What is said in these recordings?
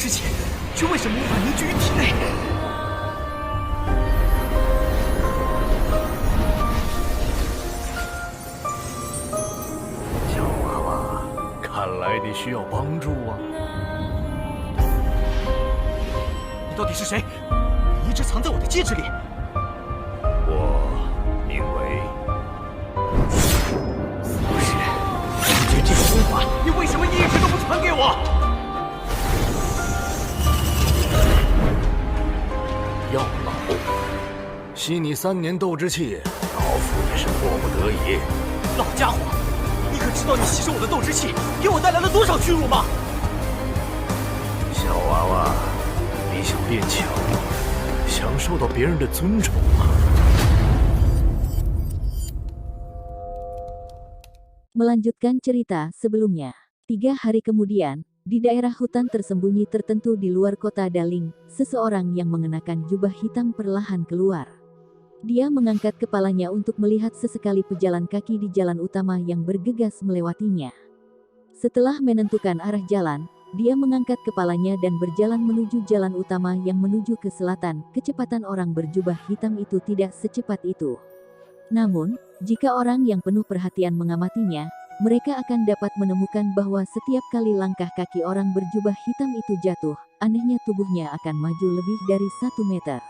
之气，却为什么无法凝聚于体内？小娃娃，看来你需要帮助啊！你到底是谁？你一直藏在我的戒指里。我名为不是，解决这个功法，你为什么一直都不传给我？药老，吸你3年斗之气，老夫也是迫不得已。老家伙，你可知道你吸收我的斗之气，给我带来了多少屈辱吗？小娃娃，你想变强吗？想受到别人的尊崇吗？ Melanjutkan cerita sebelumnya. 3 hari kemudian, di daerah hutan tersembunyi tertentu di luar kota Daling, seseorang yang mengenakan jubah hitam perlahan keluar. Dia mengangkat kepalanya untuk melihat sesekali pejalan kaki di jalan utama yang bergegas melewatinya. Setelah menentukan arah jalan, dia mengangkat kepalanya dan berjalan menuju jalan utama yang menuju ke selatan. Kecepatan orang berjubah hitam itu tidak secepat itu. Namun, jika orang yang penuh perhatian mengamatinya, mereka akan dapat menemukan bahwa setiap kali langkah kaki orang berjubah hitam itu jatuh, anehnya tubuhnya akan maju lebih dari 1 meter.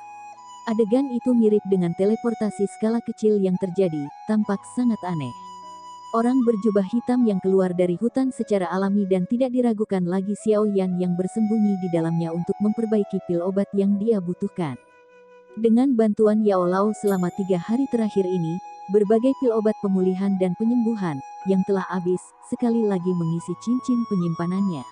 Adegan itu mirip dengan teleportasi skala kecil yang terjadi, tampak sangat aneh. Orang berjubah hitam yang keluar dari hutan secara alami dan tidak diragukan lagi Xiao Yan yang bersembunyi di dalamnya untuk memperbaiki pil obat yang dia butuhkan. Dengan bantuan Yao Lao selama 3 hari terakhir ini, berbagai pil obat pemulihan dan penyembuhan, yang telah habis, sekali lagi mengisi cincin penyimpanannya.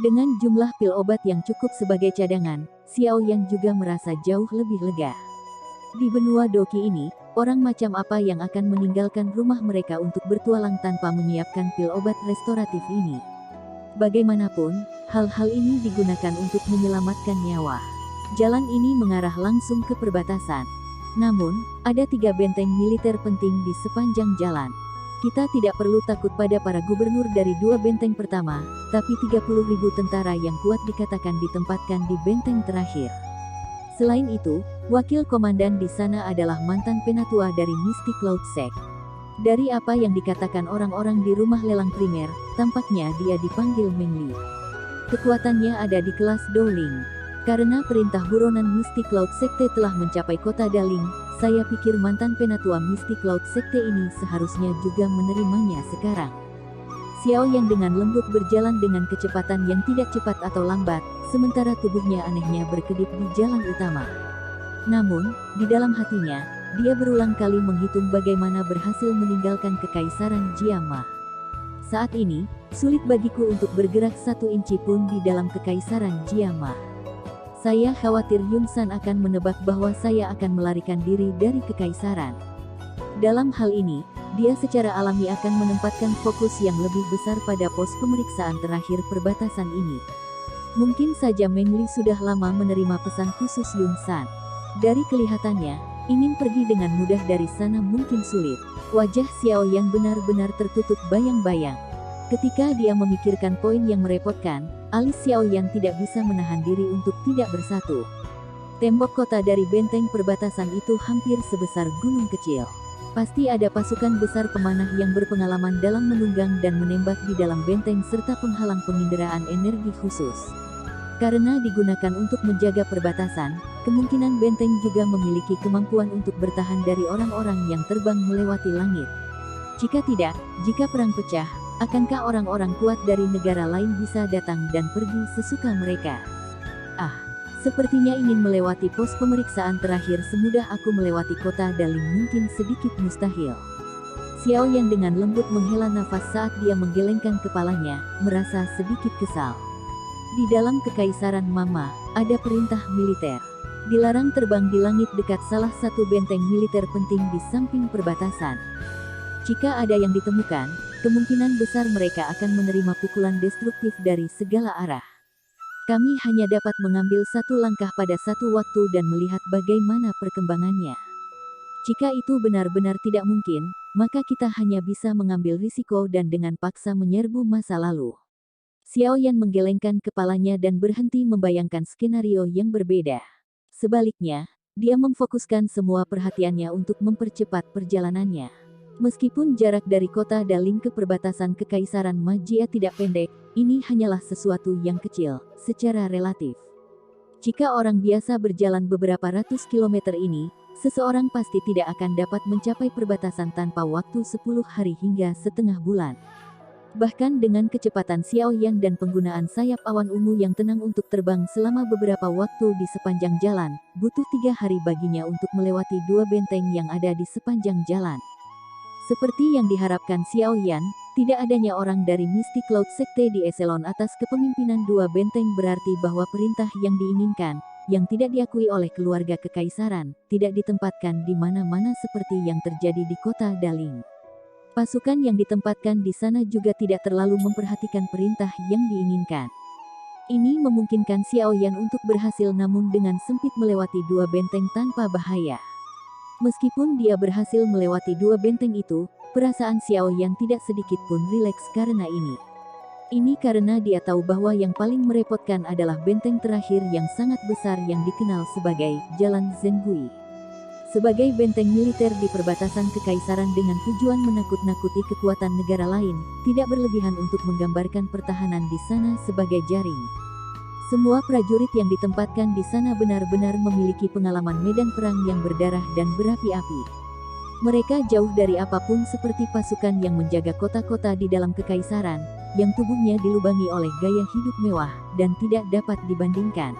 Dengan jumlah pil obat yang cukup sebagai cadangan, Xiao Yan juga merasa jauh lebih lega. Di benua Doki ini, orang macam apa yang akan meninggalkan rumah mereka untuk bertualang tanpa menyiapkan pil obat restoratif ini? Bagaimanapun, hal-hal ini digunakan untuk menyelamatkan nyawa. Jalan ini mengarah langsung ke perbatasan. Namun, ada 3 benteng militer penting di sepanjang jalan. Kita tidak perlu takut pada para gubernur dari 2 benteng pertama, tapi 30.000 tentara yang kuat dikatakan ditempatkan di benteng terakhir. Selain itu, wakil komandan di sana adalah mantan penatua dari Mystic Cloud Sect. Dari apa yang dikatakan orang-orang di rumah lelang primer, tampaknya dia dipanggil Meng Li. Kekuatannya ada di kelas Dowling. Karena perintah buronan Mystic Cloud Sekte telah mencapai kota Daling, saya pikir mantan penatua Mystic Cloud Sekte ini seharusnya juga menerimanya sekarang. Xiao Yan dengan lembut berjalan dengan kecepatan yang tidak cepat atau lambat, sementara tubuhnya anehnya berkedip di jalan utama. Namun, di dalam hatinya, dia berulang kali menghitung bagaimana berhasil meninggalkan kekaisaran Jiama. Saat ini, sulit bagiku untuk bergerak 1 inci pun di dalam kekaisaran Jiama. Saya khawatir Yun San akan menebak bahwa saya akan melarikan diri dari kekaisaran. Dalam hal ini, dia secara alami akan menempatkan fokus yang lebih besar pada pos pemeriksaan terakhir perbatasan ini. Mungkin saja Meng Li sudah lama menerima pesan khusus Yun San. Dari kelihatannya, ingin pergi dengan mudah dari sana mungkin sulit. Wajah Xiao Yan benar-benar tertutup bayang-bayang. Ketika dia memikirkan poin yang merepotkan, alis Xiao Yan tidak bisa menahan diri untuk tidak bersatu. Tembok kota dari benteng perbatasan itu hampir sebesar gunung kecil. Pasti ada pasukan besar pemanah yang berpengalaman dalam menunggang dan menembak di dalam benteng serta penghalang penginderaan energi khusus. Karena digunakan untuk menjaga perbatasan, kemungkinan benteng juga memiliki kemampuan untuk bertahan dari orang-orang yang terbang melewati langit. Jika tidak, jika perang pecah, akankah orang-orang kuat dari negara lain bisa datang dan pergi sesuka mereka? Ah, sepertinya ingin melewati pos pemeriksaan terakhir semudah aku melewati kota Daling mungkin sedikit mustahil. Xiao Yan dengan lembut menghela nafas saat dia menggelengkan kepalanya, merasa sedikit kesal. Di dalam kekaisaran Mama, ada perintah militer. Dilarang terbang di langit dekat salah satu benteng militer penting di samping perbatasan. Jika ada yang ditemukan, kemungkinan besar mereka akan menerima pukulan destruktif dari segala arah. Kami hanya dapat mengambil 1 langkah pada 1 waktu dan melihat bagaimana perkembangannya. Jika itu benar-benar tidak mungkin, maka kita hanya bisa mengambil risiko dan dengan paksa menyerbu masa lalu. Xiao Yan menggelengkan kepalanya dan berhenti membayangkan skenario yang berbeda. Sebaliknya, dia memfokuskan semua perhatiannya untuk mempercepat perjalanannya. Meskipun jarak dari kota Daling ke perbatasan Kekaisaran Magia tidak pendek, ini hanyalah sesuatu yang kecil, secara relatif. Jika orang biasa berjalan beberapa ratus kilometer ini, seseorang pasti tidak akan dapat mencapai perbatasan tanpa waktu 10 hari hingga setengah bulan. Bahkan dengan kecepatan Xiao Yan dan penggunaan sayap awan ungu yang tenang untuk terbang selama beberapa waktu di sepanjang jalan, butuh 3 hari baginya untuk melewati 2 benteng yang ada di sepanjang jalan. Seperti yang diharapkan Xiao Yan, tidak adanya orang dari Misty Cloud Sekte di eselon atas kepemimpinan 2 benteng berarti bahwa perintah yang diinginkan, yang tidak diakui oleh keluarga kekaisaran, tidak ditempatkan di mana-mana seperti yang terjadi di kota Daling. Pasukan yang ditempatkan di sana juga tidak terlalu memperhatikan perintah yang diinginkan. Ini memungkinkan Xiao Yan untuk berhasil namun dengan sempit melewati 2 benteng tanpa bahaya. Meskipun dia berhasil melewati 2 benteng itu, perasaan Xiao Yan tidak sedikit pun rileks karena ini. Ini karena dia tahu bahwa yang paling merepotkan adalah benteng terakhir yang sangat besar yang dikenal sebagai Jalan Zengui. Sebagai benteng militer di perbatasan kekaisaran dengan tujuan menakut-nakuti kekuatan negara lain, tidak berlebihan untuk menggambarkan pertahanan di sana sebagai jaring. Semua prajurit yang ditempatkan di sana benar-benar memiliki pengalaman medan perang yang berdarah dan berapi-api. Mereka jauh dari apapun seperti pasukan yang menjaga kota-kota di dalam kekaisaran, yang tubuhnya dilubangi oleh gaya hidup mewah, dan tidak dapat dibandingkan.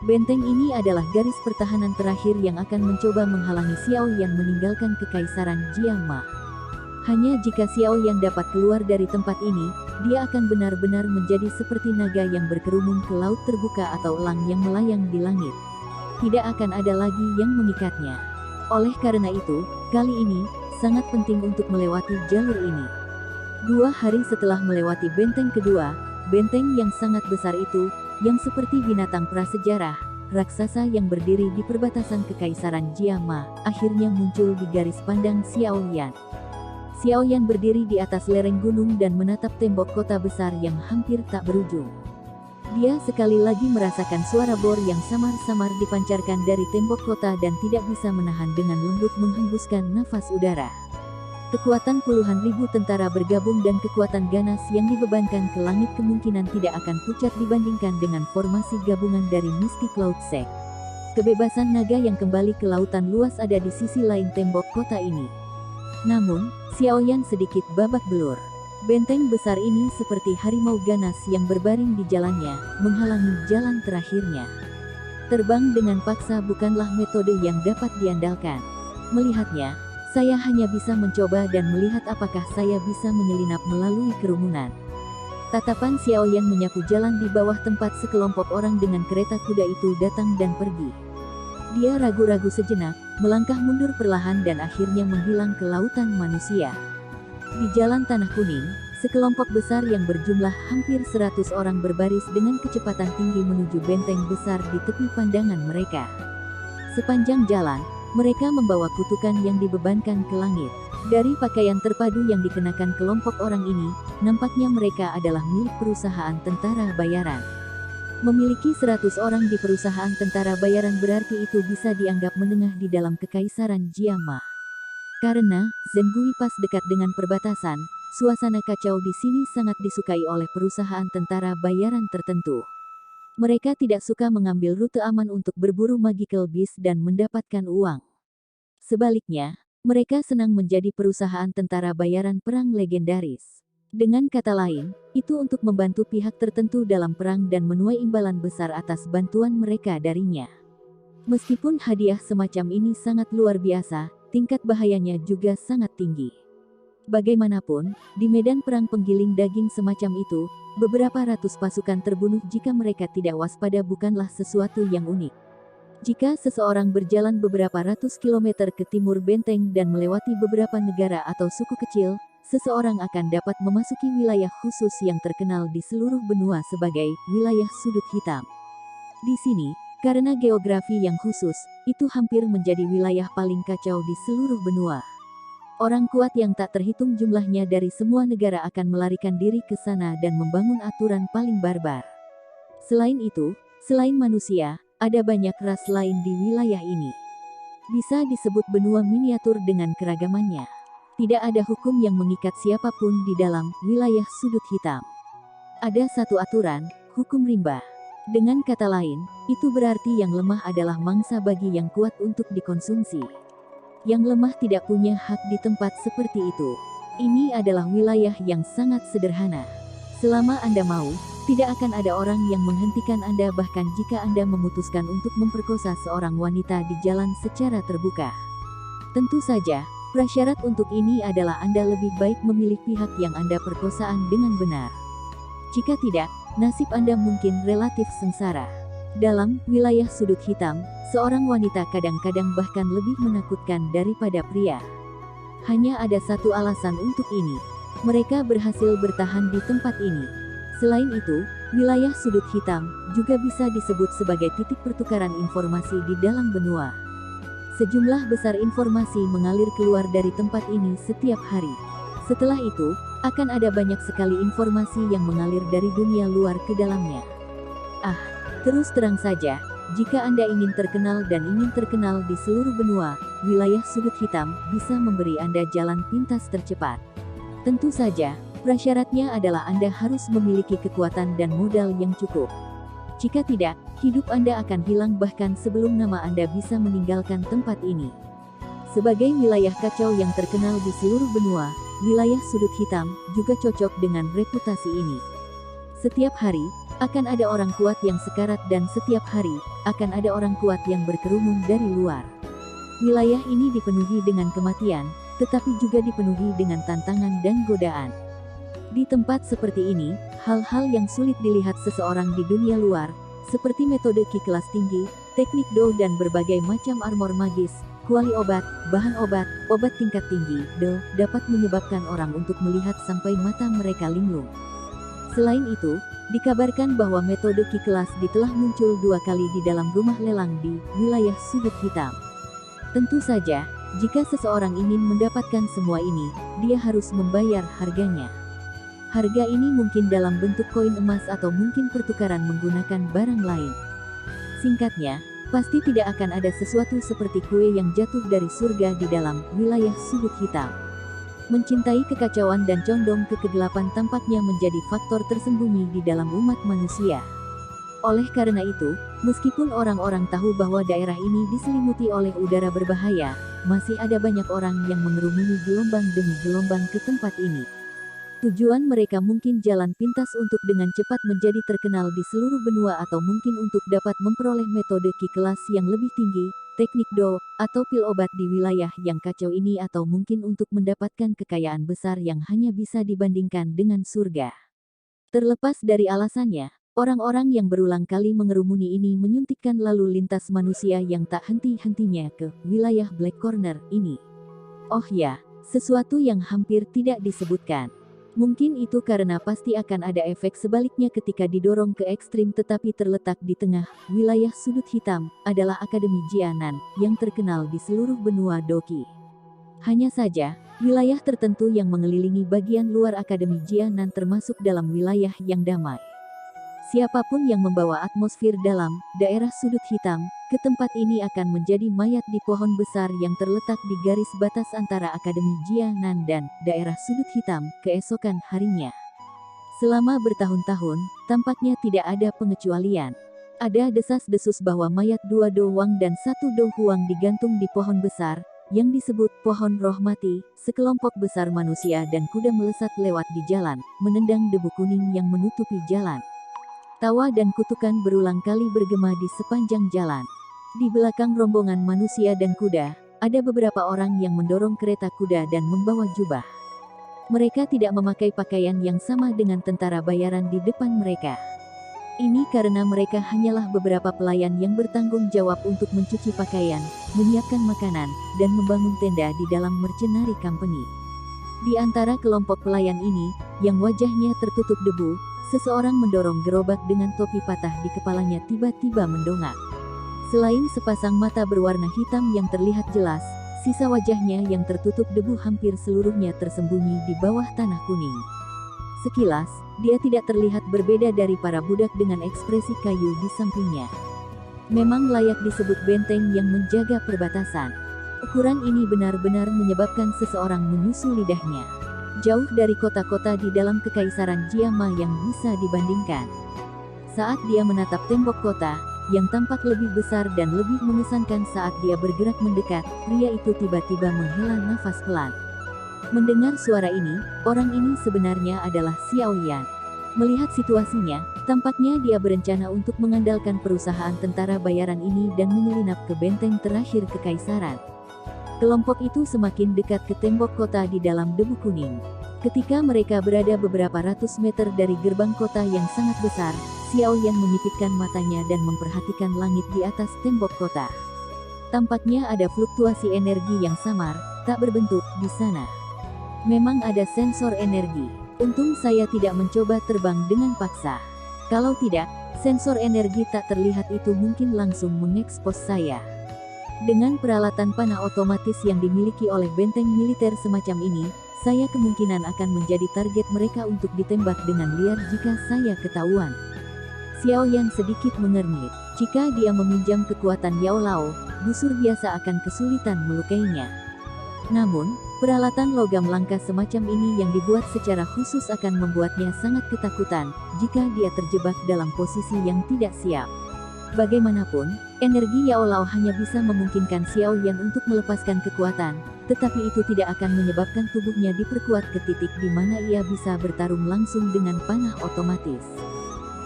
Benteng ini adalah garis pertahanan terakhir yang akan mencoba menghalangi Xiao Yan meninggalkan kekaisaran Jiangma. Hanya jika Xiao Yan dapat keluar dari tempat ini, dia akan benar-benar menjadi seperti naga yang berkerumun ke laut terbuka atau elang yang melayang di langit. Tidak akan ada lagi yang mengikatnya. Oleh karena itu, kali ini, sangat penting untuk melewati jalur ini. 2 hari setelah melewati benteng kedua, benteng yang sangat besar itu, yang seperti binatang prasejarah, raksasa yang berdiri di perbatasan Kekaisaran Jiangma, akhirnya muncul di garis pandang Xiao Yan. Xiao Yan berdiri di atas lereng gunung dan menatap tembok kota besar yang hampir tak berujung. Dia sekali lagi merasakan suara bor yang samar-samar dipancarkan dari tembok kota dan tidak bisa menahan dengan lembut menghembuskan nafas udara. Kekuatan puluhan ribu tentara bergabung dan kekuatan ganas yang dibebankan ke langit kemungkinan tidak akan pucat dibandingkan dengan formasi gabungan dari Misty Cloud Sect. Kebebasan naga yang kembali ke lautan luas ada di sisi lain tembok kota ini. Namun, Xiao Yan sedikit babak belur. Benteng besar ini seperti harimau ganas yang berbaring di jalannya, menghalangi jalan terakhirnya. Terbang dengan paksa bukanlah metode yang dapat diandalkan. Melihatnya, saya hanya bisa mencoba dan melihat apakah saya bisa menyelinap melalui kerumunan. Tatapan Xiao Yan menyapu jalan di bawah tempat sekelompok orang dengan kereta kuda itu datang dan pergi. Dia ragu-ragu sejenak, melangkah mundur perlahan dan akhirnya menghilang ke lautan manusia. Di jalan tanah kuning, sekelompok besar yang berjumlah hampir 100 orang berbaris dengan kecepatan tinggi menuju benteng besar di tepi pandangan mereka. Sepanjang jalan, mereka membawa kutukan yang dibebankan ke langit. Dari pakaian terpadu yang dikenakan kelompok orang ini, nampaknya mereka adalah milik perusahaan tentara bayaran. Memiliki 100 orang di perusahaan tentara bayaran berarti itu bisa dianggap menengah di dalam kekaisaran Jiangma. Karena Zengui pas dekat dengan perbatasan, suasana kacau di sini sangat disukai oleh perusahaan tentara bayaran tertentu. Mereka tidak suka mengambil rute aman untuk berburu magical beast dan mendapatkan uang. Sebaliknya, mereka senang menjadi perusahaan tentara bayaran perang legendaris. Dengan kata lain, itu untuk membantu pihak tertentu dalam perang dan menuai imbalan besar atas bantuan mereka darinya. Meskipun hadiah semacam ini sangat luar biasa, tingkat bahayanya juga sangat tinggi. Bagaimanapun, di medan perang penggiling daging semacam itu, beberapa ratus pasukan terbunuh jika mereka tidak waspada bukanlah sesuatu yang unik. Jika seseorang berjalan beberapa ratus kilometer ke timur benteng dan melewati beberapa negara atau suku kecil, seseorang akan dapat memasuki wilayah khusus yang terkenal di seluruh benua sebagai wilayah sudut hitam. Di sini, karena geografi yang khusus, itu hampir menjadi wilayah paling kacau di seluruh benua. Orang kuat yang tak terhitung jumlahnya dari semua negara akan melarikan diri ke sana dan membangun aturan paling barbar. Selain itu, selain manusia, ada banyak ras lain di wilayah ini. Bisa disebut benua miniatur dengan keragamannya. Tidak ada hukum yang mengikat siapapun di dalam wilayah sudut hitam. Ada satu aturan, hukum rimba. Dengan kata lain, itu berarti yang lemah adalah mangsa bagi yang kuat untuk dikonsumsi. Yang lemah tidak punya hak di tempat seperti itu. Ini adalah wilayah yang sangat sederhana. Selama Anda mau, tidak akan ada orang yang menghentikan Anda bahkan jika Anda memutuskan untuk memperkosa seorang wanita di jalan secara terbuka. Tentu saja, prasyarat untuk ini adalah Anda lebih baik memilih pihak yang Anda perkosaan dengan benar. Jika tidak, nasib Anda mungkin relatif sengsara. Dalam wilayah sudut hitam, seorang wanita kadang-kadang bahkan lebih menakutkan daripada pria. Hanya ada satu alasan untuk ini. Mereka berhasil bertahan di tempat ini. Selain itu, wilayah sudut hitam juga bisa disebut sebagai titik pertukaran informasi di dalam benua. Sejumlah besar informasi mengalir keluar dari tempat ini setiap hari. Setelah itu, akan ada banyak sekali informasi yang mengalir dari dunia luar ke dalamnya. Terus terang saja, jika Anda ingin terkenal dan ingin terkenal di seluruh benua, wilayah sudut hitam bisa memberi Anda jalan pintas tercepat. Tentu saja, prasyaratnya adalah Anda harus memiliki kekuatan dan modal yang cukup. Jika tidak, hidup Anda akan hilang bahkan sebelum nama Anda bisa meninggalkan tempat ini. Sebagai wilayah kacau yang terkenal di seluruh benua, wilayah sudut hitam juga cocok dengan reputasi ini. Setiap hari, akan ada orang kuat yang sekarat dan setiap hari, akan ada orang kuat yang berkerumun dari luar. Wilayah ini dipenuhi dengan kematian, tetapi juga dipenuhi dengan tantangan dan godaan. Di tempat seperti ini, hal-hal yang sulit dilihat seseorang di dunia luar, seperti metode ki kelas tinggi, teknik do dan berbagai macam armor magis, kuali obat, bahan obat, obat tingkat tinggi, dapat menyebabkan orang untuk melihat sampai mata mereka linglung. Selain itu, dikabarkan bahwa metode ki kelas telah muncul 2 kali di dalam rumah lelang di wilayah sudut hitam. Tentu saja, jika seseorang ingin mendapatkan semua ini, dia harus membayar harganya. Harga ini mungkin dalam bentuk koin emas atau mungkin pertukaran menggunakan barang lain. Singkatnya, pasti tidak akan ada sesuatu seperti kue yang jatuh dari surga di dalam wilayah sudut hitam. Mencintai kekacauan dan condong ke kegelapan tampaknya menjadi faktor tersembunyi di dalam umat manusia. Oleh karena itu, meskipun orang-orang tahu bahwa daerah ini diselimuti oleh udara berbahaya, masih ada banyak orang yang mengerumuni gelombang demi gelombang ke tempat ini. Tujuan mereka mungkin jalan pintas untuk dengan cepat menjadi terkenal di seluruh benua atau mungkin untuk dapat memperoleh metode ki kelas yang lebih tinggi, teknik do, atau pil obat di wilayah yang kacau ini atau mungkin untuk mendapatkan kekayaan besar yang hanya bisa dibandingkan dengan surga. Terlepas dari alasannya, orang-orang yang berulang kali mengerumuni ini menyuntikkan lalu lintas manusia yang tak henti-hentinya ke wilayah Black Corner ini. Oh ya, sesuatu yang hampir tidak disebutkan. Mungkin itu karena pasti akan ada efek sebaliknya ketika didorong ke ekstrim tetapi terletak di tengah wilayah sudut hitam adalah Akademi Jianan yang terkenal di seluruh benua Doki. Hanya saja, wilayah tertentu yang mengelilingi bagian luar Akademi Jianan termasuk dalam wilayah yang damai. Siapapun yang membawa atmosfer dalam daerah sudut hitam ke tempat ini akan menjadi mayat di pohon besar yang terletak di garis batas antara Akademi Jianan dan daerah sudut hitam keesokan harinya. Selama bertahun-tahun, tampaknya tidak ada pengecualian. Ada desas-desus bahwa mayat 2 Do Wang dan 1 Do Huang digantung di pohon besar, yang disebut pohon roh mati. Sekelompok besar manusia dan kuda melesat lewat di jalan, menendang debu kuning yang menutupi jalan. Tawa dan kutukan berulang kali bergema di sepanjang jalan. Di belakang rombongan manusia dan kuda, ada beberapa orang yang mendorong kereta kuda dan membawa jubah. Mereka tidak memakai pakaian yang sama dengan tentara bayaran di depan mereka. Ini karena mereka hanyalah beberapa pelayan yang bertanggung jawab untuk mencuci pakaian, menyiapkan makanan, dan membangun tenda di dalam mercenary company. Di antara kelompok pelayan ini, yang wajahnya tertutup debu, seseorang mendorong gerobak dengan topi patah di kepalanya tiba-tiba mendongak. Selain sepasang mata berwarna hitam yang terlihat jelas, Sisa wajahnya yang tertutup debu hampir seluruhnya tersembunyi di bawah tanah kuning. Sekilas, dia tidak terlihat berbeda dari para budak dengan ekspresi kayu di sampingnya. Memang layak disebut benteng yang menjaga perbatasan. Ukuran ini benar-benar menyebabkan seseorang menyusu lidahnya. Jauh dari kota-kota di dalam kekaisaran Jiama yang bisa dibandingkan. Saat dia menatap tembok kota, yang tampak lebih besar dan lebih mengesankan saat dia bergerak mendekat, pria itu tiba-tiba menghela nafas pelan. Mendengar suara ini, orang ini sebenarnya adalah Xiao Yan. Melihat situasinya, tampaknya dia berencana untuk mengandalkan perusahaan tentara bayaran ini dan menyelinap ke benteng terakhir kekaisaran. Kelompok itu semakin dekat ke tembok kota di dalam debu kuning. Ketika mereka berada beberapa ratus meter dari gerbang kota yang sangat besar, Xiao Yan memipitkan matanya dan memperhatikan langit di atas tembok kota. Tampaknya ada fluktuasi energi yang samar, tak berbentuk, di sana. Memang ada sensor energi. Untung saya tidak mencoba terbang dengan paksa. Kalau tidak, sensor energi tak terlihat itu mungkin langsung mengekspos saya. Dengan peralatan panah otomatis yang dimiliki oleh benteng militer semacam ini, saya kemungkinan akan menjadi target mereka untuk ditembak dengan liar jika saya ketahuan. Xiao Yan sedikit mengernyit. Jika dia meminjam kekuatan Yao Lao, busur biasa akan kesulitan melukainya. Namun, peralatan logam langka semacam ini yang dibuat secara khusus akan membuatnya sangat ketakutan jika dia terjebak dalam posisi yang tidak siap. Bagaimanapun, energi Yao Lao hanya bisa memungkinkan Xiao Yan untuk melepaskan kekuatan, tetapi itu tidak akan menyebabkan tubuhnya diperkuat ke titik di mana ia bisa bertarung langsung dengan panah otomatis.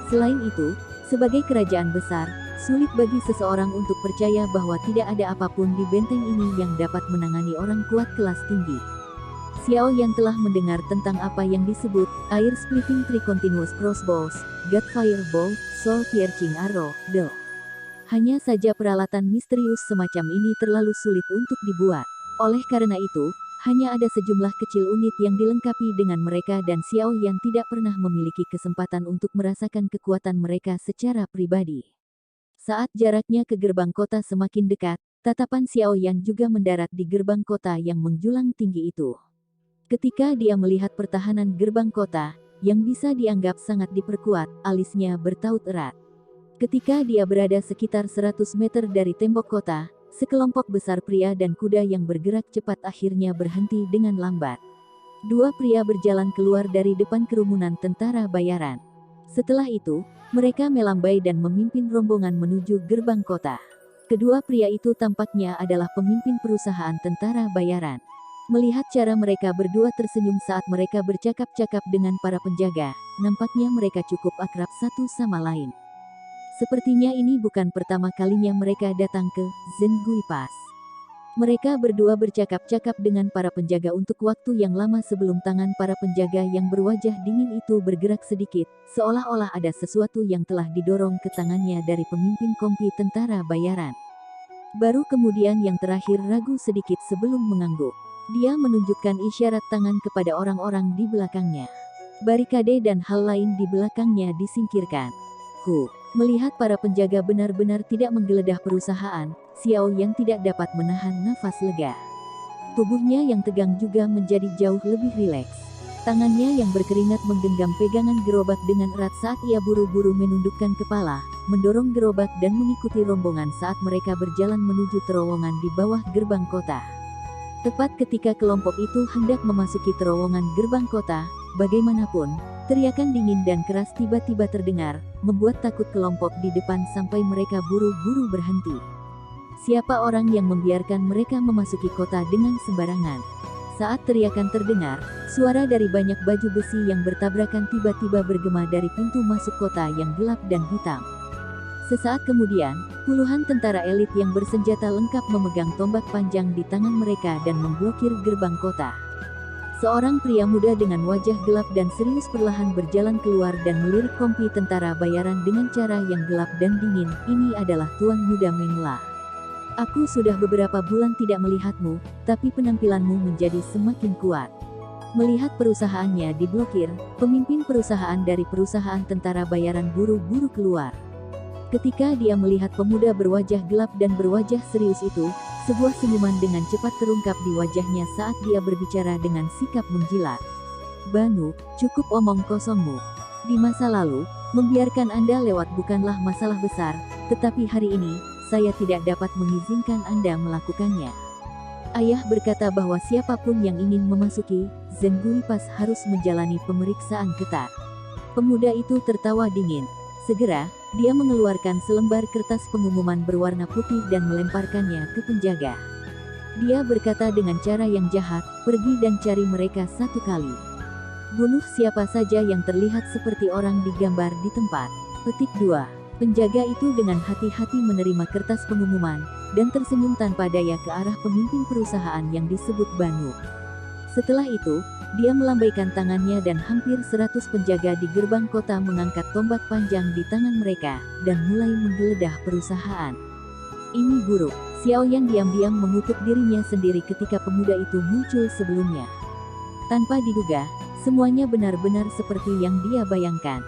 Selain itu, sebagai kerajaan besar, sulit bagi seseorang untuk percaya bahwa tidak ada apapun di benteng ini yang dapat menangani orang kuat kelas tinggi. Xiao Yan telah mendengar tentang apa yang disebut Air Splitting Tricontinuous Crossbows, God Firebow, Soul Piercing Arrow, DO. Hanya saja peralatan misterius semacam ini terlalu sulit untuk dibuat. Oleh karena itu, hanya ada sejumlah kecil unit yang dilengkapi dengan mereka dan Xiao Yan tidak pernah memiliki kesempatan untuk merasakan kekuatan mereka secara pribadi. Saat jaraknya ke gerbang kota semakin dekat, tatapan Xiao Yan juga mendarat di gerbang kota yang menjulang tinggi itu. Ketika dia melihat pertahanan gerbang kota, yang bisa dianggap sangat diperkuat, alisnya bertaut erat. Ketika dia berada sekitar 100 meter dari tembok kota, sekelompok besar pria dan kuda yang bergerak cepat akhirnya berhenti dengan lambat. Dua pria berjalan keluar dari depan kerumunan tentara bayaran. Setelah itu, mereka melambai dan memimpin rombongan menuju gerbang kota. Kedua pria itu tampaknya adalah pemimpin perusahaan tentara bayaran. Melihat cara mereka berdua tersenyum saat mereka bercakap-cakap dengan para penjaga, nampaknya mereka cukup akrab satu sama lain. Sepertinya ini bukan pertama kalinya mereka datang ke Zengui Pass. Mereka berdua bercakap-cakap dengan para penjaga untuk waktu yang lama sebelum tangan para penjaga yang berwajah dingin itu bergerak sedikit, seolah-olah ada sesuatu yang telah didorong ke tangannya dari pemimpin kompi tentara bayaran. Baru kemudian yang terakhir ragu sedikit sebelum mengangguk. Dia menunjukkan isyarat tangan kepada orang-orang di belakangnya. Barikade dan hal lain di belakangnya disingkirkan. Melihat para penjaga benar-benar tidak menggeledah perusahaan, Xiao Yan tidak dapat menahan nafas lega. Tubuhnya yang tegang juga menjadi jauh lebih rileks. Tangannya yang berkeringat menggenggam pegangan gerobak dengan erat saat ia buru-buru menundukkan kepala, mendorong gerobak dan mengikuti rombongan saat mereka berjalan menuju terowongan di bawah gerbang kota. Tepat ketika kelompok itu hendak memasuki terowongan gerbang kota, bagaimanapun, teriakan dingin dan keras tiba-tiba terdengar, membuat takut kelompok di depan sampai mereka buru-buru berhenti. Siapa orang yang membiarkan mereka memasuki kota dengan sembarangan? Saat teriakan terdengar, suara dari banyak baju besi yang bertabrakan tiba-tiba bergema dari pintu masuk kota yang gelap dan hitam. Sesaat kemudian, puluhan tentara elit yang bersenjata lengkap memegang tombak panjang di tangan mereka dan memblokir gerbang kota. Seorang pria muda dengan wajah gelap dan serius perlahan berjalan keluar dan melirik kompi tentara bayaran dengan cara yang gelap dan dingin. Ini adalah Tuan Muda Mengla. Aku sudah beberapa bulan tidak melihatmu, tapi penampilanmu menjadi semakin kuat. Melihat perusahaannya diblokir, pemimpin perusahaan dari perusahaan tentara bayaran buru-buru keluar. Ketika dia melihat pemuda berwajah gelap dan berwajah serius itu, sebuah senyuman dengan cepat terungkap di wajahnya saat dia berbicara dengan sikap menjilat. "Banu, cukup omong kosongmu. Di masa lalu, membiarkan Anda lewat bukanlah masalah besar, tetapi hari ini, saya tidak dapat mengizinkan Anda melakukannya. Ayah berkata bahwa siapapun yang ingin memasuki Zengui Pass harus menjalani pemeriksaan ketat." Pemuda itu tertawa dingin. Segera, dia mengeluarkan selembar kertas pengumuman berwarna putih dan melemparkannya ke penjaga. Dia berkata dengan cara yang jahat, "Pergi dan cari mereka satu kali. Bunuh siapa saja yang terlihat seperti orang di gambar di tempat." Petik 2. Penjaga itu dengan hati-hati menerima kertas pengumuman, dan tersenyum tanpa daya ke arah pemimpin perusahaan yang disebut Banu. Setelah itu, dia melambaikan tangannya dan hampir 100 penjaga di gerbang kota mengangkat tombak panjang di tangan mereka, dan mulai menggeledah perusahaan. Ini buruk. Xiaoyan diam-diam mengutuk dirinya sendiri ketika pemuda itu muncul sebelumnya. Tanpa diduga, semuanya benar-benar seperti yang dia bayangkan.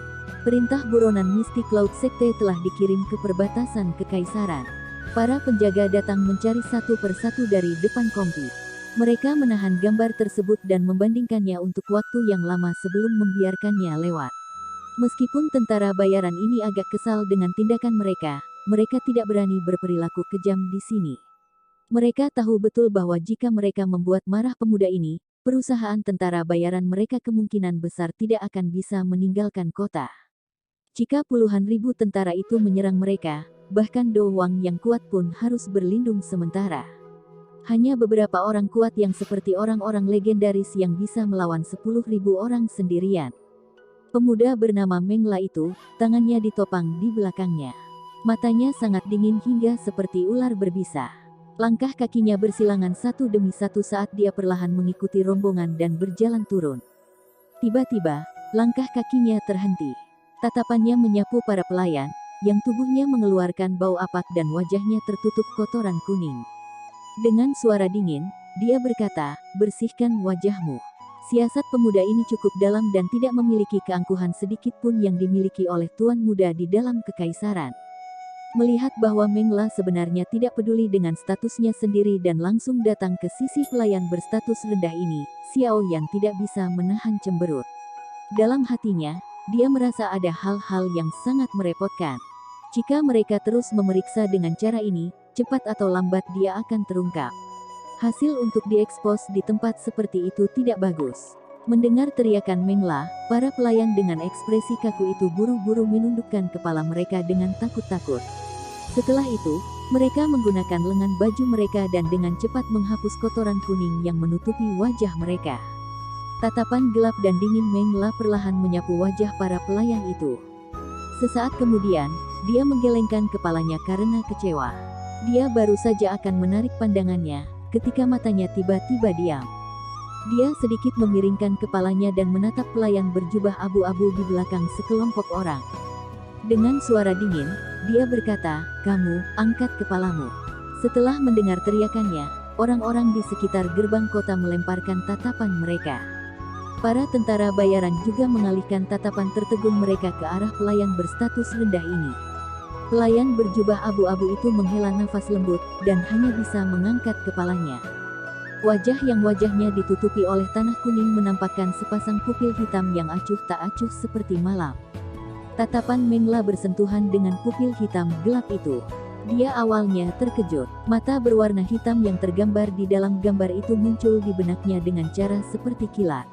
Perintah buronan mistik Laut Sekte telah dikirim ke perbatasan kekaisaran. Para penjaga datang mencari satu persatu dari depan kompi. Mereka menahan gambar tersebut dan membandingkannya untuk waktu yang lama sebelum membiarkannya lewat. Meskipun tentara bayaran ini agak kesal dengan tindakan mereka tidak berani berperilaku kejam di sini. Mereka tahu betul bahwa jika mereka membuat marah pemuda ini, perusahaan tentara bayaran mereka kemungkinan besar tidak akan bisa meninggalkan kota. Jika puluhan ribu tentara itu menyerang mereka, bahkan Do Wang yang kuat pun harus berlindung sementara. Hanya beberapa orang kuat yang seperti orang-orang legendaris yang bisa melawan 10.000 orang sendirian. Pemuda bernama Meng La itu, tangannya ditopang di belakangnya. Matanya sangat dingin hingga seperti ular berbisa. Langkah kakinya bersilangan satu demi satu saat dia perlahan mengikuti rombongan dan berjalan turun. Tiba-tiba, langkah kakinya terhenti. Tatapannya menyapu para pelayan, yang tubuhnya mengeluarkan bau apak dan wajahnya tertutup kotoran kuning. Dengan suara dingin, dia berkata, "Bersihkan wajahmu." Siasat pemuda ini cukup dalam dan tidak memiliki keangkuhan sedikit pun yang dimiliki oleh tuan muda di dalam kekaisaran. Melihat bahwa Meng La sebenarnya tidak peduli dengan statusnya sendiri dan langsung datang ke sisi pelayan berstatus rendah ini, Xiaoyan tidak bisa menahan cemberut. Dalam hatinya, dia merasa ada hal-hal yang sangat merepotkan. Jika mereka terus memeriksa dengan cara ini, cepat atau lambat dia akan terungkap. Hasil untuk diekspos di tempat seperti itu tidak bagus. Mendengar teriakan Meng La, para pelayan dengan ekspresi kaku itu buru-buru menundukkan kepala mereka dengan takut-takut. Setelah itu, mereka menggunakan lengan baju mereka dan dengan cepat menghapus kotoran kuning yang menutupi wajah mereka. Tatapan gelap dan dingin Meng La perlahan menyapu wajah para pelayan itu. Sesaat kemudian, dia menggelengkan kepalanya karena kecewa. Dia baru saja akan menarik pandangannya, ketika matanya tiba-tiba diam. Dia sedikit memiringkan kepalanya dan menatap pelayan berjubah abu-abu di belakang sekelompok orang. Dengan suara dingin, dia berkata, "Kamu, angkat kepalamu." Setelah mendengar teriakannya, orang-orang di sekitar gerbang kota melemparkan tatapan mereka. Para tentara bayaran juga mengalihkan tatapan tertegun mereka ke arah pelayan berstatus rendah ini. Pelayan berjubah abu-abu itu menghela nafas lembut, dan hanya bisa mengangkat kepalanya. Wajah yang wajahnya ditutupi oleh tanah kuning menampakkan sepasang pupil hitam yang acuh tak acuh seperti malam. Tatapan Meng La bersentuhan dengan pupil hitam gelap itu. Dia awalnya terkejut. Mata berwarna hitam yang tergambar di dalam gambar itu muncul di benaknya dengan cara seperti kilat.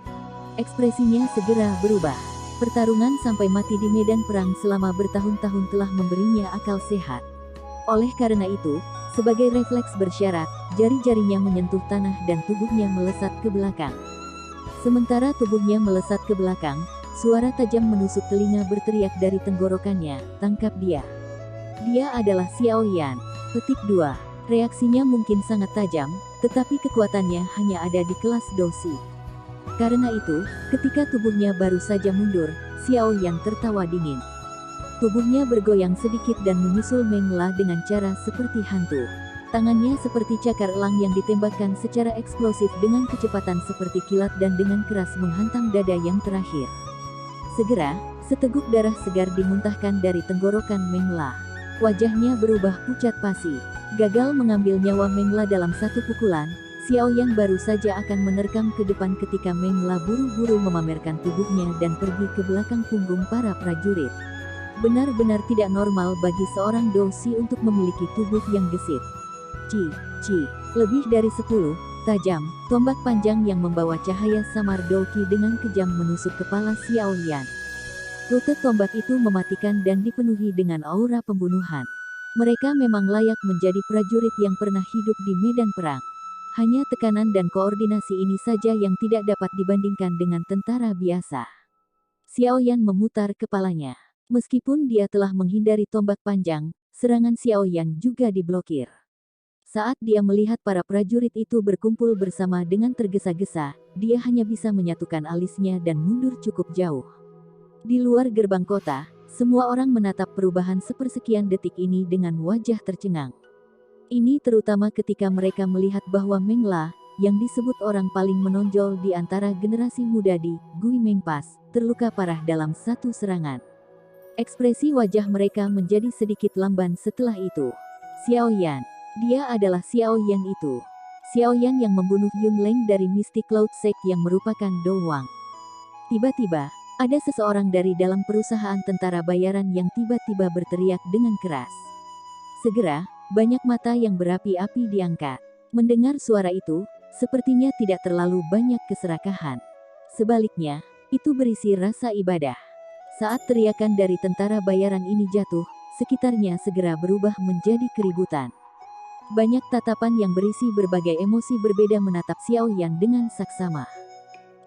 Ekspresinya segera berubah. Pertarungan sampai mati di medan perang selama bertahun-tahun telah memberinya akal sehat. Oleh karena itu, sebagai refleks bersyarat, jari-jarinya menyentuh tanah dan tubuhnya melesat ke belakang. Sementara tubuhnya melesat ke belakang, suara tajam menusuk telinga berteriak dari tenggorokannya, "Tangkap dia." Dia adalah Xiaoyan. Petik 2. Reaksinya mungkin sangat tajam, tetapi kekuatannya hanya ada di kelas dosi. Karena itu, ketika tubuhnya baru saja mundur, Xiaoyan tertawa dingin. Tubuhnya bergoyang sedikit dan menyusul Meng La dengan cara seperti hantu. Tangannya seperti cakar elang yang ditembakkan secara eksplosif dengan kecepatan seperti kilat dan dengan keras menghantam dada yang terakhir. Segera, seteguk darah segar dimuntahkan dari tenggorokan Meng La. Wajahnya berubah pucat pasi. Gagal mengambil nyawa Mengla dalam satu pukulan, Xiaoyan baru saja akan menerkam ke depan ketika Mengla buru-buru memamerkan tubuhnya dan pergi ke belakang punggung para prajurit. Benar-benar tidak normal bagi seorang Douxi untuk memiliki tubuh yang gesit. Ci, lebih dari 10, tajam, tombak panjang yang membawa cahaya samar Douqi dengan kejam menusuk kepala Xiaoyan. Rute tombak itu mematikan dan dipenuhi dengan aura pembunuhan. Mereka memang layak menjadi prajurit yang pernah hidup di medan perang. Hanya tekanan dan koordinasi ini saja yang tidak dapat dibandingkan dengan tentara biasa. Xiaoyan memutar kepalanya. Meskipun dia telah menghindari tombak panjang, serangan Xiaoyan juga diblokir. Saat dia melihat para prajurit itu berkumpul bersama dengan tergesa-gesa, dia hanya bisa menyatukan alisnya dan mundur cukup jauh. Di luar gerbang kota, semua orang menatap perubahan sepersekian detik ini dengan wajah tercengang. Ini terutama ketika mereka melihat bahwa Mengla, yang disebut orang paling menonjol di antara generasi muda di Gui Mengpas, terluka parah dalam satu serangan. Ekspresi wajah mereka menjadi sedikit lamban setelah itu. Xiaoyan. Dia adalah Xiaoyan itu. Xiaoyan yang membunuh Yun Leng dari Mystic Cloud Sect yang merupakan Do Wang. Tiba-tiba, ada seseorang dari dalam perusahaan tentara bayaran yang tiba-tiba berteriak dengan keras. Segera, banyak mata yang berapi-api diangkat. Mendengar suara itu, sepertinya tidak terlalu banyak keserakahan. Sebaliknya, itu berisi rasa ibadah. Saat teriakan dari tentara bayaran ini jatuh, sekitarnya segera berubah menjadi keributan. Banyak tatapan yang berisi berbagai emosi berbeda menatap Xiaoyan dengan saksama.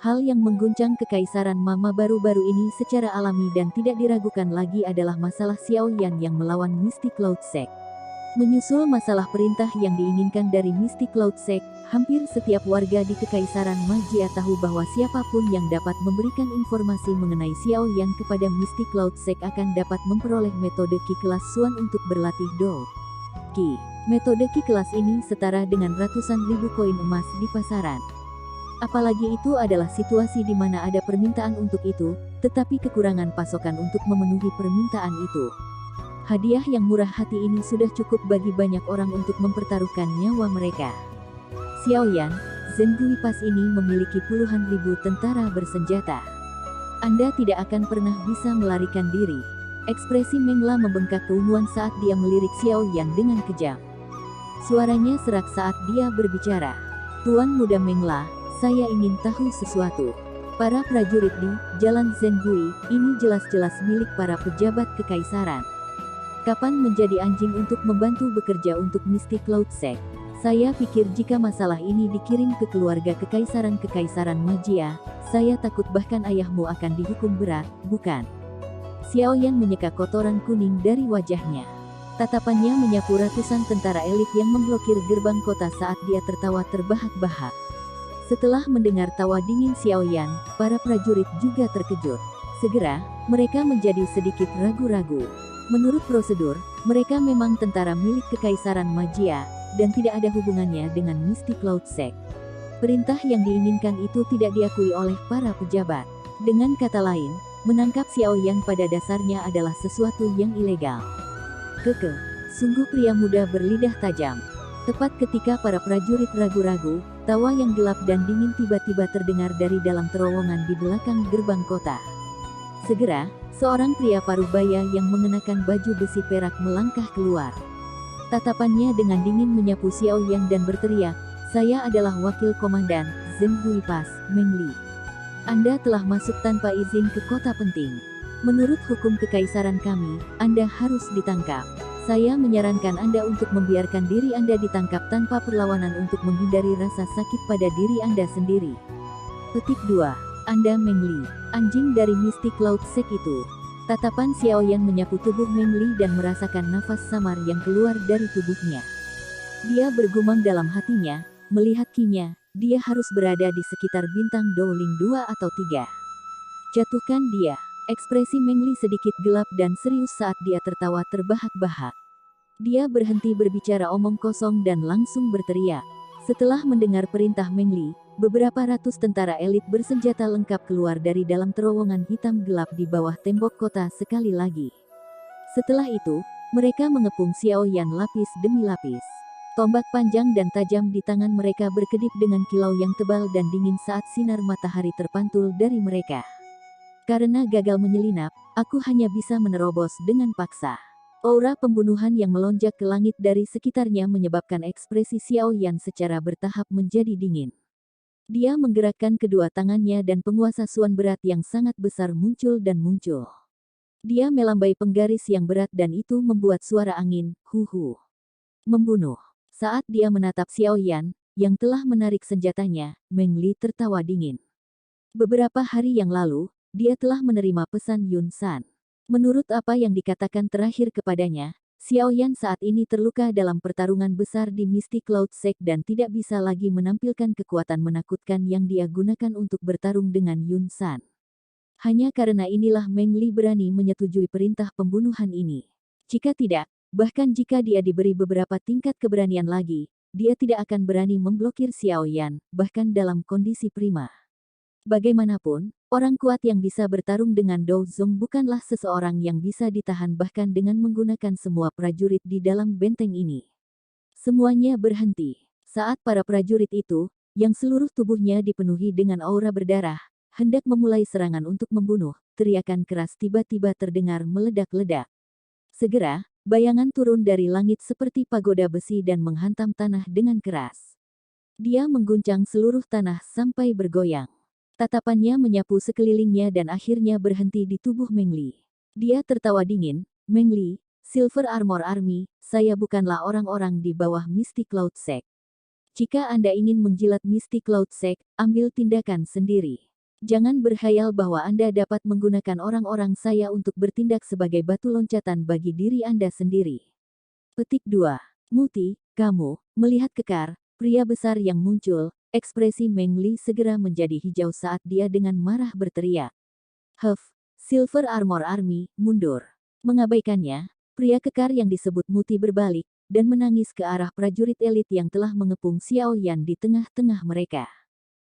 Hal yang mengguncang kekaisaran Mama baru-baru ini secara alami dan tidak diragukan lagi adalah masalah Xiaoyan yang melawan Mystic Cloud Sect. Menyusul masalah perintah yang diinginkan dari Mystic Cloud Sect, hampir setiap warga di Kekaisaran Magia tahu bahwa siapapun yang dapat memberikan informasi mengenai Xiaoyan kepada Mystic Cloud Sect akan dapat memperoleh metode Qi kelas Xuan untuk berlatih Do Qi. Metode Qi kelas ini setara dengan ratusan ribu koin emas di pasaran. Apalagi itu adalah situasi di mana ada permintaan untuk itu, tetapi kekurangan pasokan untuk memenuhi permintaan itu. Hadiah yang murah hati ini sudah cukup bagi banyak orang untuk mempertaruhkan nyawa mereka. Xiaoyan, Zengui Pass ini memiliki puluhan ribu tentara bersenjata. Anda tidak akan pernah bisa melarikan diri. Ekspresi Mengla membengkak keunguan saat dia melirik Xiaoyan dengan kejam. Suaranya serak saat dia berbicara. Tuan Muda Mengla, saya ingin tahu sesuatu. Para prajurit di Jalan Zengui ini jelas-jelas milik para pejabat kekaisaran. Kapan menjadi anjing untuk membantu bekerja untuk Mystic Cloud Sect? Saya pikir jika masalah ini dikirim ke keluarga Kekaisaran Magia, saya takut bahkan ayahmu akan dihukum berat, bukan? Xiaoyan menyeka kotoran kuning dari wajahnya. Tatapannya menyapu ratusan tentara elit yang memblokir gerbang kota saat dia tertawa terbahak-bahak. Setelah mendengar tawa dingin Xiaoyan, para prajurit juga terkejut. Segera, mereka menjadi sedikit ragu-ragu. Menurut prosedur, mereka memang tentara milik Kekaisaran Magia, dan tidak ada hubungannya dengan Mystic Cloud Sect. Perintah yang diinginkan itu tidak diakui oleh para pejabat. Dengan kata lain, menangkap Xiaoyan pada dasarnya adalah sesuatu yang ilegal. Sungguh pria muda berlidah tajam. Tepat ketika para prajurit ragu-ragu, tawa yang gelap dan dingin tiba-tiba terdengar dari dalam terowongan di belakang gerbang kota. Segera, seorang pria parubaya yang mengenakan baju besi perak melangkah keluar. Tatapannya dengan dingin menyapu Xiaoyan dan berteriak, "Saya adalah wakil komandan, Zengui Pass, Meng Li. Anda telah masuk tanpa izin ke kota penting. Menurut hukum kekaisaran kami, Anda harus ditangkap. Saya menyarankan Anda untuk membiarkan diri Anda ditangkap tanpa perlawanan untuk menghindari rasa sakit pada diri Anda sendiri." Petik 2. Anda Meng Li, anjing dari Mystic Cloud Sect itu. Tatapan Xiaoyan menyapu tubuh Meng Li dan merasakan nafas samar yang keluar dari tubuhnya. Dia bergumam dalam hatinya, melihat Qi-nya, dia harus berada di sekitar bintang Dowling 2 atau 3. Jatuhkan dia. Ekspresi Meng Li sedikit gelap dan serius saat dia tertawa terbahak-bahak. Dia berhenti berbicara omong kosong dan langsung berteriak. Setelah mendengar perintah Meng Li, beberapa ratus tentara elit bersenjata lengkap keluar dari dalam terowongan hitam gelap di bawah tembok kota sekali lagi. Setelah itu, Mereka mengepung Xiao Yan lapis demi lapis. Tombak panjang dan tajam di tangan mereka berkedip dengan kilau yang tebal dan dingin saat sinar matahari terpantul dari mereka. Karena gagal menyelinap, aku hanya bisa menerobos dengan paksa. Aura pembunuhan yang melonjak ke langit dari sekitarnya menyebabkan ekspresi Xiao Yan secara bertahap menjadi dingin. Dia menggerakkan kedua tangannya dan penguasa suan berat yang sangat besar muncul dan muncul. Dia melambai penggaris yang berat dan itu membuat suara angin, hu-hu. Membunuh. Saat dia menatap Xiao Yan, yang telah menarik senjatanya, Meng Li tertawa dingin. Beberapa hari yang lalu, dia telah menerima pesan Yun San. Menurut apa yang dikatakan terakhir kepadanya, Xiao Yan saat ini terluka dalam pertarungan besar di Misty Cloud Sect dan tidak bisa lagi menampilkan kekuatan menakutkan yang dia gunakan untuk bertarung dengan Yun San. Hanya karena inilah Meng Li berani menyetujui perintah pembunuhan ini. Jika tidak, bahkan jika dia diberi beberapa tingkat keberanian lagi, dia tidak akan berani memblokir Xiao Yan, bahkan dalam kondisi prima. Bagaimanapun, orang kuat yang bisa bertarung dengan Dou Zong bukanlah seseorang yang bisa ditahan bahkan dengan menggunakan semua prajurit di dalam benteng ini. Semuanya berhenti. Saat para prajurit itu, yang seluruh tubuhnya dipenuhi dengan aura berdarah, hendak memulai serangan untuk membunuh, teriakan keras tiba-tiba terdengar meledak-ledak. Segera, bayangan turun dari langit seperti pagoda besi dan menghantam tanah dengan keras. Dia mengguncang seluruh tanah sampai bergoyang. Tatapannya menyapu sekelilingnya dan akhirnya berhenti di tubuh Meng Li. Dia tertawa dingin, Meng Li, Silver Armor Army, saya bukanlah orang-orang di bawah Misty Cloud Sect. Jika Anda ingin menjilat Misty Cloud Sect, ambil tindakan sendiri. Jangan berkhayal bahwa Anda dapat menggunakan orang-orang saya untuk bertindak sebagai batu loncatan bagi diri Anda sendiri. Petik 2. Muti, kamu, melihat kekar, pria besar yang muncul. Ekspresi Meng Li segera menjadi hijau saat dia dengan marah berteriak. Huff, Silver Armor Army, mundur. Mengabaikannya, pria kekar yang disebut Muti berbalik, dan menangis ke arah prajurit elit yang telah mengepung Xiao Yan di tengah-tengah mereka.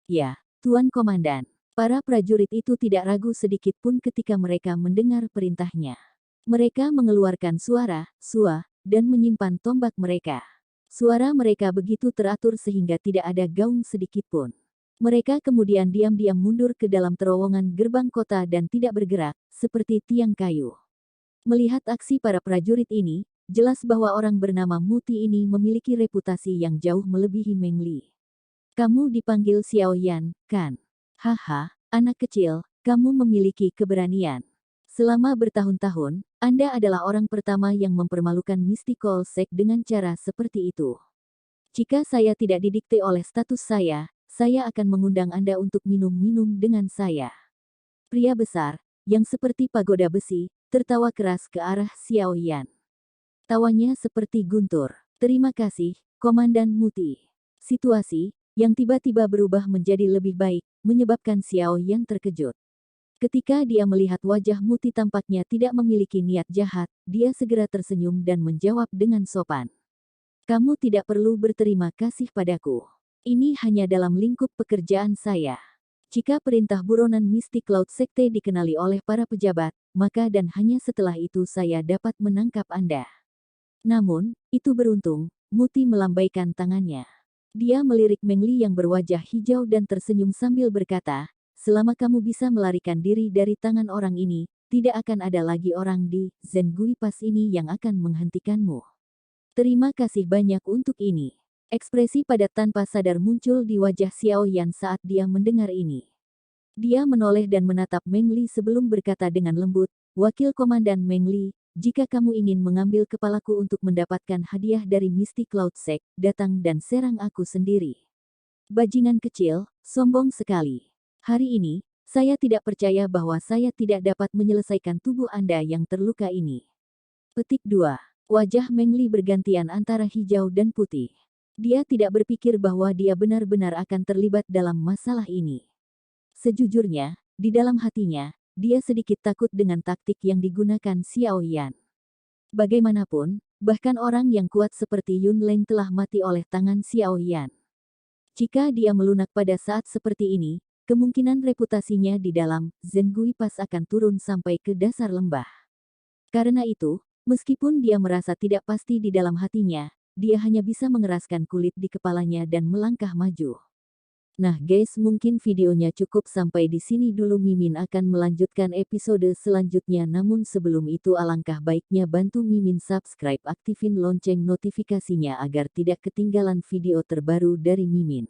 Ya, Tuan Komandan. Para prajurit itu tidak ragu sedikit pun ketika mereka mendengar perintahnya. Mereka mengeluarkan suara, sua, dan menyimpan tombak mereka. Suara mereka begitu teratur sehingga tidak ada gaung sedikit pun. Mereka kemudian diam-diam mundur ke dalam terowongan gerbang kota dan tidak bergerak, seperti tiang kayu. Melihat aksi para prajurit ini, jelas bahwa orang bernama Muti ini memiliki reputasi yang jauh melebihi Meng Li. Kamu dipanggil Xiao Yan, kan? Haha, anak kecil, kamu memiliki keberanian. Selama bertahun-tahun, Anda adalah orang pertama yang mempermalukan Mystical Sect dengan cara seperti itu. Jika saya tidak didikte oleh status saya akan mengundang Anda untuk minum-minum dengan saya. Pria besar, yang seperti pagoda besi, tertawa keras ke arah Xiao Yan. Tawanya seperti guntur. Terima kasih, Komandan Muti. Situasi, yang tiba-tiba berubah menjadi lebih baik, menyebabkan Xiao Yan terkejut. Ketika dia melihat wajah Muti tampaknya tidak memiliki niat jahat, dia segera tersenyum dan menjawab dengan sopan. Kamu tidak perlu berterima kasih padaku. Ini hanya dalam lingkup pekerjaan saya. Jika perintah buronan Misty Cloud Sekte dikenali oleh para pejabat, maka dan hanya setelah itu saya dapat menangkap Anda. Namun, itu beruntung, Muti melambaikan tangannya. Dia melirik Meng Li yang berwajah hijau dan tersenyum sambil berkata, selama kamu bisa melarikan diri dari tangan orang ini, tidak akan ada lagi orang di Zengui Pass ini yang akan menghentikanmu. Terima kasih banyak untuk ini. Ekspresi padat tanpa sadar muncul di wajah Xiao Yan saat dia mendengar ini. Dia menoleh dan menatap Meng Li sebelum berkata dengan lembut, Wakil Komandan Meng Li, jika kamu ingin mengambil kepalaku untuk mendapatkan hadiah dari Misty Cloud Sect, datang dan serang aku sendiri. Bajingan kecil, sombong sekali. Hari ini, saya tidak percaya bahwa saya tidak dapat menyelesaikan tubuh Anda yang terluka ini. Petik 2. Wajah Meng Li bergantian antara hijau dan putih. Dia tidak berpikir bahwa dia benar-benar akan terlibat dalam masalah ini. Sejujurnya, di dalam hatinya, dia sedikit takut dengan taktik yang digunakan Xiao Yan. Bagaimanapun, bahkan orang yang kuat seperti Yun Leng telah mati oleh tangan Xiao Yan. Jika dia melunak pada saat seperti ini, kemungkinan reputasinya di dalam Zengui Pass akan turun sampai ke dasar lembah. Karena itu, Meskipun dia merasa tidak pasti di dalam hatinya, dia hanya bisa mengeraskan kulit di kepalanya dan melangkah maju. Nah guys, mungkin videonya cukup sampai di sini dulu. Mimin akan melanjutkan episode selanjutnya, namun sebelum itu alangkah baiknya bantu Mimin subscribe, aktifin lonceng notifikasinya agar tidak ketinggalan video terbaru dari Mimin.